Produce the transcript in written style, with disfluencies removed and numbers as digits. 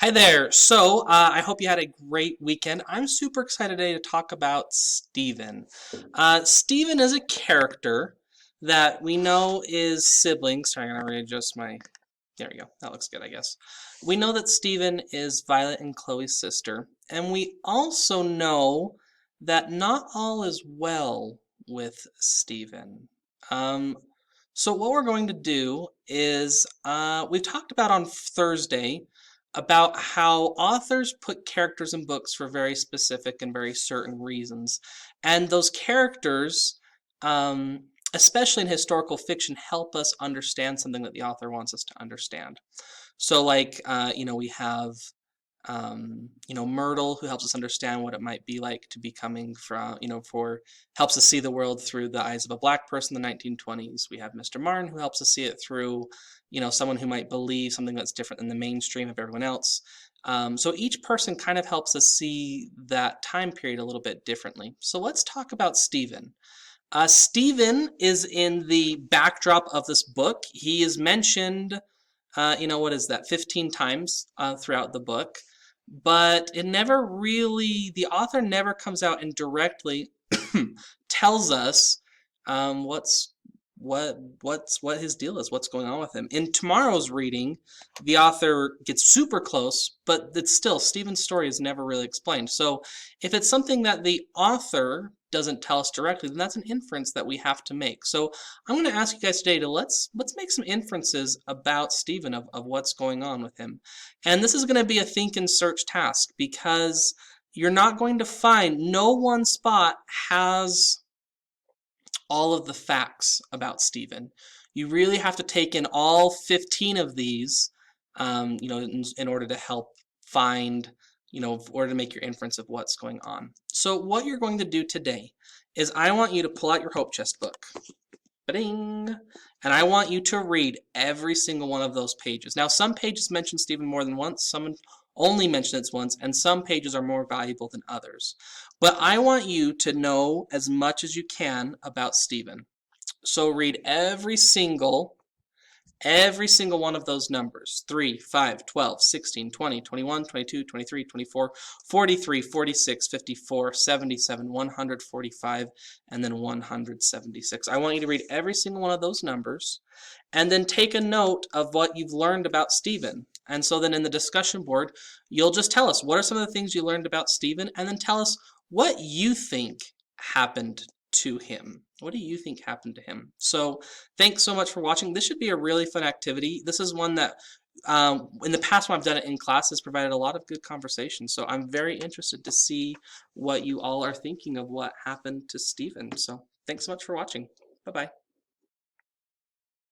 Hi there. I hope you had a great weekend. I'm super excited today to talk about Stephen. Stephen is a character that we know is siblings. Sorry, I'm gonna readjust my. There we go. That looks good, I guess. We know that Stephen is Violet and Chloe's sister, and we also know that not all is well with Stephen. Um, so what we're going to do is we've talked about on Thursday about how authors put characters in books for very specific and very certain reasons. And those characters, especially in historical fiction, help us understand something that the author wants us to understand. So, we have Myrtle, who helps us understand what it might be like to be coming from, helps us see the world through the eyes of a black person in the 1920s. We have Mr. Martin, who helps us see it through, someone who might believe something that's different than the mainstream of everyone else. So each person kind of helps us see that time period a little bit differently. So let's talk about Stephen. Stephen is in the backdrop of this book. He is mentioned, what is that, 15 times throughout the book, but it never really, the author never comes out and directly tells us what's what his deal is, what's going on with him. In tomorrow's reading, the author gets super close, but it's still Stephen's story is never really explained. So if it's something that the author doesn't tell us directly, then that's an inference that we have to make. So I'm going to ask you guys today to let's make some inferences about Stephen of what's going on with him. And this is going to be a think and search task because you're not going to find, no one spot has all of the facts about Stephen. You really have to take in all 15 of these, in order to help find, in order to make your inference of what's going on. So what you're going to do today is I want you to pull out your Hope Chest book. Ba-ding! And I want you to read every single one of those pages. Now, some pages mention Stephen more than once, some only mention it once, and some pages are more valuable than others. But I want you to know as much as you can about Stephen. So read every single one of those numbers: 3, 5, 12, 16, 20, 21, 22, 23, 24, 43, 46, 54, 77, 145, and then 176. I want you to read every single one of those numbers and then take a note of what you've learned about Stephen. And so then in the discussion board, you'll just tell us what are some of the things you learned about Stephen, and then tell us what you think happened to him. What do you think happened to him? So thanks so much for watching. This should be a really fun activity. This is one that in the past when I've done it in class has provided a lot of good conversation. So I'm very interested to see what you all are thinking of what happened to Stephen. So thanks so much for watching. Bye-bye.